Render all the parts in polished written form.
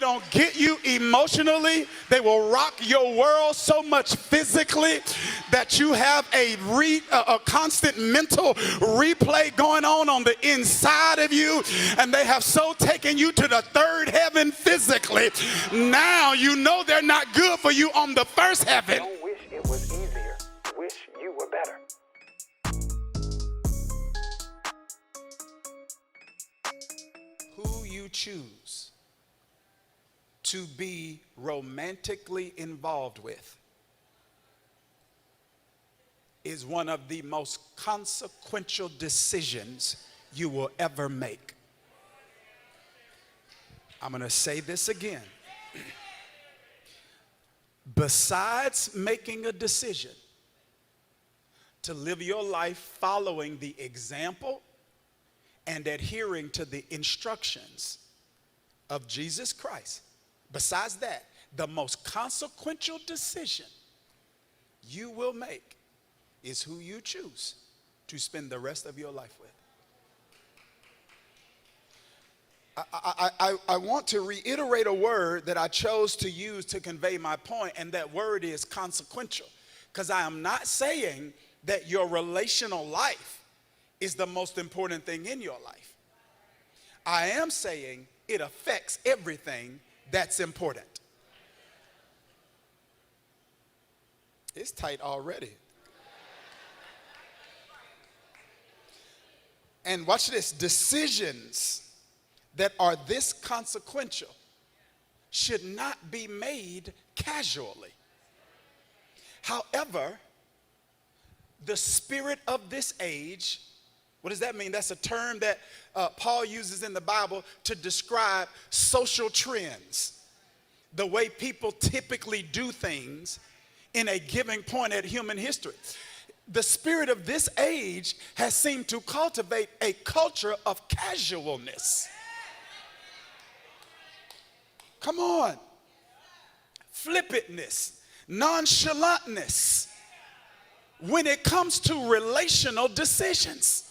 don't get you emotionally. They will rock your world so much physically that you have a constant mental replay going on the inside of you, and they have so taken you to the third heaven physically. Now you know they're not good for you on the first heaven. Don't wish it was easier. Wish you were better. Who you choose to be romantically involved with is one of the most consequential decisions you will ever make. I'm going to say this again. Besides making a decision to live your life following the example and adhering to the instructions of Jesus Christ, besides that, the most consequential decision you will make is who you choose to spend the rest of your life with. I want to reiterate a word that I chose to use to convey my point, and that word is consequential. Because I am not saying that your relational life is the most important thing in your life. I am saying it affects everything that's important. It's tight already. And watch this, decisions that are this consequential should not be made casually. However, the spirit of this age, what does that mean? That's a term that Paul uses in the Bible to describe social trends, the way people typically do things in a given point at human history. The spirit of this age has seemed to cultivate a culture of casualness. Come on. Flippantness, nonchalantness when it comes to relational decisions.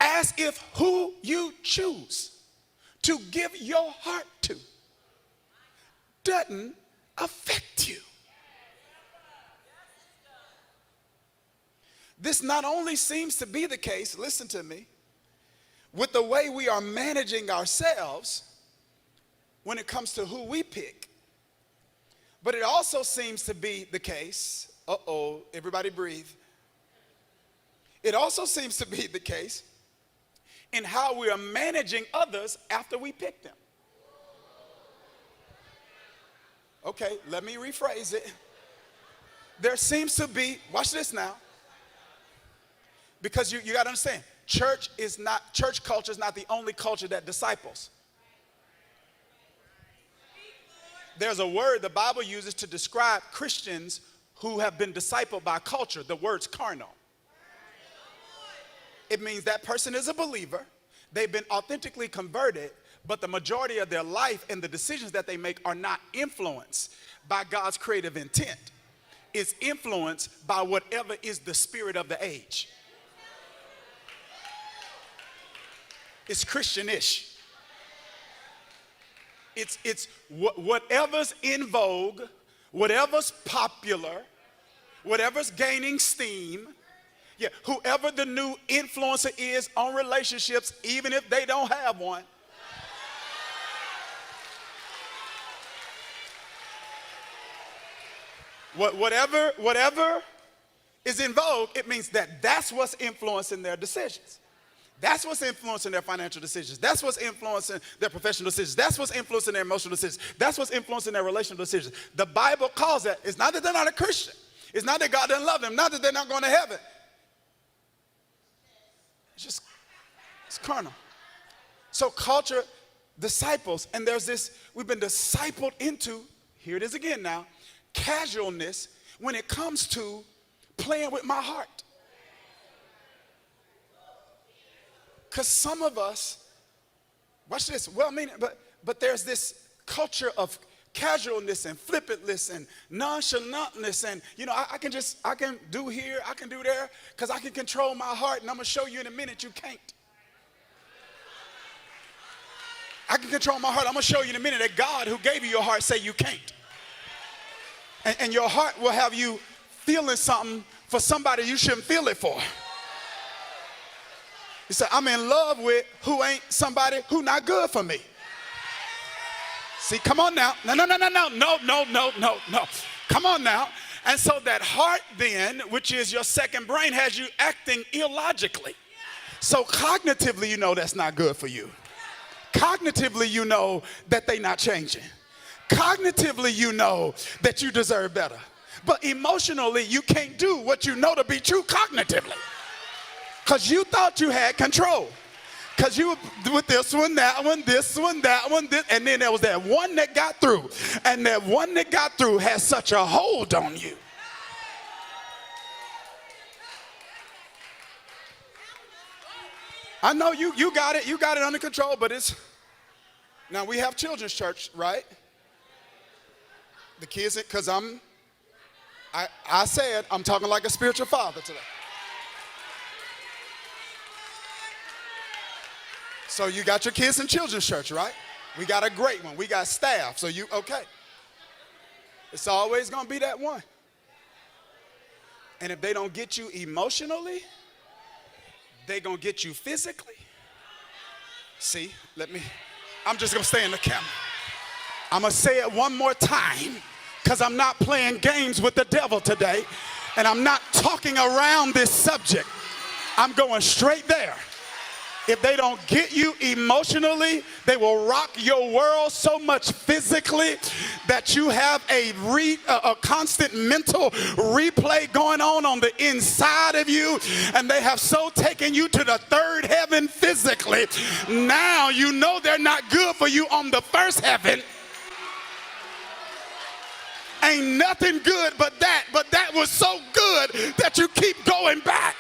As if who you choose to give your heart to doesn't affect you. This not only seems to be the case, listen to me, with the way we are managing ourselves when it comes to who we pick, but it also seems to be the case, everybody breathe. It also seems to be the case in how we are managing others after we pick them. Okay, let me rephrase it. There seems to be, watch this now, because you got to understand, church culture is not the only culture that disciples. There's a word the Bible uses to describe Christians who have been discipled by culture. The word's carnal. It means that person is a believer. They've been authentically converted, but the majority of their life and the decisions that they make are not influenced by God's creative intent. It's influenced by whatever is the spirit of the age. It's Christian-ish. It's whatever's in vogue, whatever's popular, whatever's gaining steam. Yeah, whoever the new influencer is on relationships, even if they don't have one. Whatever is in vogue, it means that that's what's influencing their decisions. That's what's influencing their financial decisions. That's what's influencing their professional decisions. That's what's influencing their emotional decisions. That's what's influencing their relational decisions. The Bible calls that. It's not that they're not a Christian. It's not that God doesn't love them. Not that they're not going to heaven. It's carnal. So culture disciples, and there's this, we've been discipled into, here it is again now, casualness when it comes to playing with my heart. Because some of us, watch this, but there's this culture of casualness and flippantness and nonchalantness, and I can do here, I can do there, because I can control my heart, and I'm going to show you in a minute you can't. I can control my heart. I'm going to show you in a minute that God who gave you your heart say you can't. And your heart will have you feeling something for somebody you shouldn't feel it for. You say, I'm in love with who ain't somebody who not good for me. See, come on now. No. Come on now. And so that heart then, which is your second brain, has you acting illogically. So cognitively, you know that's not good for you. Cognitively, you know that they're not changing. Cognitively, you know that you deserve better. But emotionally, you can't do what you know to be true cognitively. Because you thought you had control. Because you were with this one, that one, this one, that one, this, and then there was that one that got through. And that one that got through has such a hold on you. I know you got it under control, but it's, now we have children's church, right? The kids, because I said I'm talking like a spiritual father today. So you got your kids in children's church, right? We got a great one. We got staff, so you, okay. It's always going to be that one. And if they don't get you emotionally, they're going to get you physically. See, I'm just going to stay in the camera. I'm going to say it one more time because I'm not playing games with the devil today. And I'm not talking around this subject. I'm going straight there. If they don't get you emotionally, they will rock your world so much physically that you have a constant mental replay going on the inside of you, and they have so taken you to the third heaven physically. Now you know they're not good for you on the first heaven. Ain't nothing good but that was so good that you keep going back.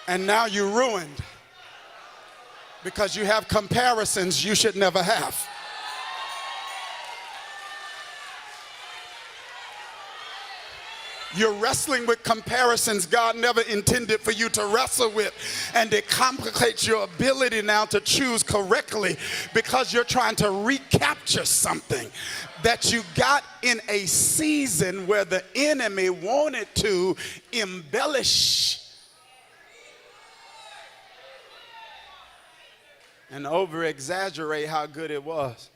And now you're ruined because you have comparisons you should never have. You're wrestling with comparisons God never intended for you to wrestle with, and it complicates your ability now to choose correctly because you're trying to recapture something that you got in a season where the enemy wanted to embellish and over-exaggerate how good it was.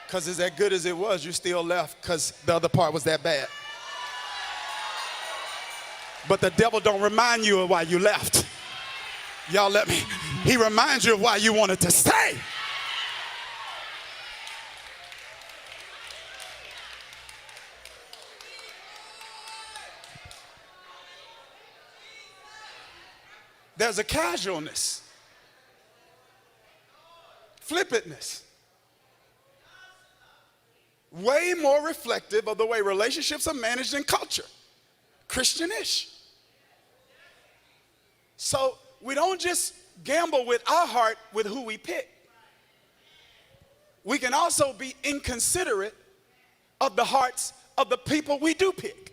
Because as that good as it was, you still left because the other part was that bad. But the devil don't remind you of why you left. Y'all let me. He reminds you of why you wanted to stay. There's a casualness, flippantness, way more reflective of the way relationships are managed in culture, Christian-ish. So we don't just gamble with our heart with who we pick. We can also be inconsiderate of the hearts of the people we do pick.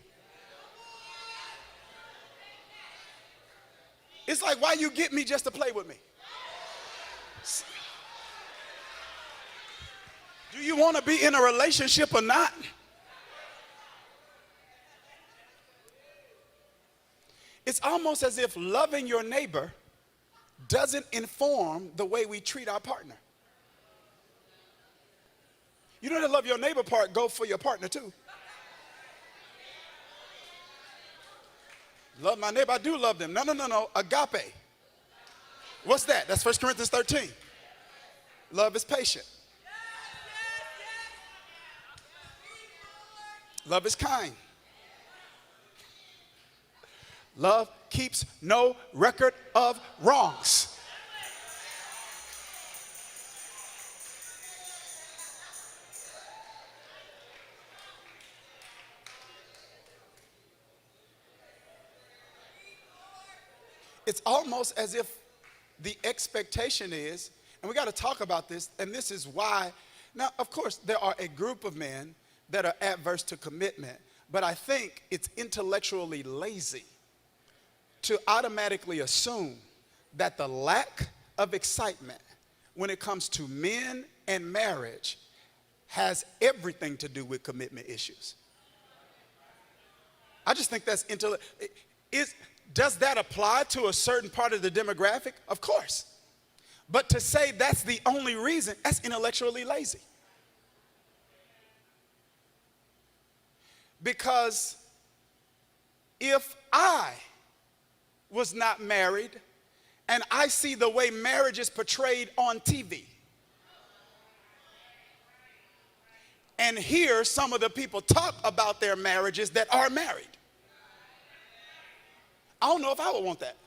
It's like, why you get me just to play with me? Do you want to be in a relationship or not? It's almost as if loving your neighbor doesn't inform the way we treat our partner. You know, the love your neighbor part go for your partner too. Love my neighbor, I do love them. No. Agape. What's that? That's 1 Corinthians 13. Love is patient. Love is kind. Love keeps no record of wrongs. it's almost as if the expectation is, and we got to talk about this, and this is why. Now, of course, there are a group of men that are adverse to commitment, but I think it's intellectually lazy to automatically assume that the lack of excitement when it comes to men and marriage has everything to do with commitment issues. I just think that's does that apply to a certain part of the demographic? Of course. But to say that's the only reason, that's intellectually lazy. Because if I was not married and I see the way marriage is portrayed on TV and hear some of the people talk about their marriages that are married, I don't know if I would want that.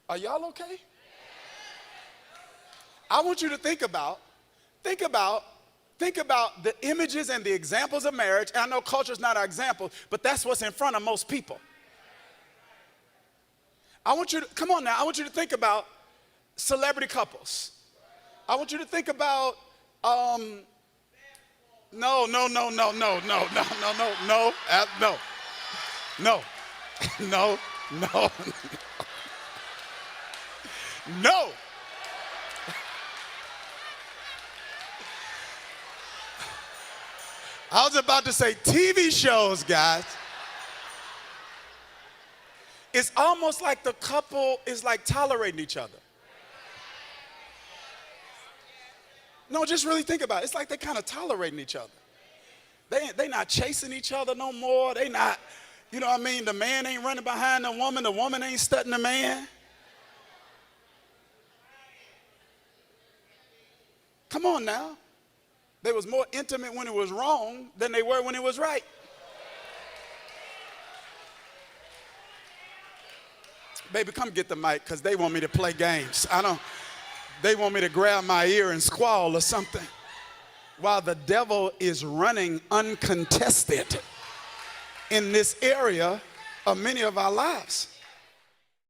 Are y'all okay? I want you to think about the images and the examples of marriage. And I know culture is not our example, but that's what's in front of most people. I want you to, come on now, I want you to think about celebrity couples. I want you to think about, no, I was about to say TV shows, guys. It's almost like the couple is like tolerating each other. No, just really think about it. It's like they're kind of tolerating each other. They not chasing each other no more. They not, you know what I mean? The man ain't running behind the woman ain't studying the man. Come on now. They was more intimate when it was wrong than they were when it was right. Baby, come get the mic, because they want me to play games. They want me to grab my ear and squall or something. While the devil is running uncontested in this area of many of our lives.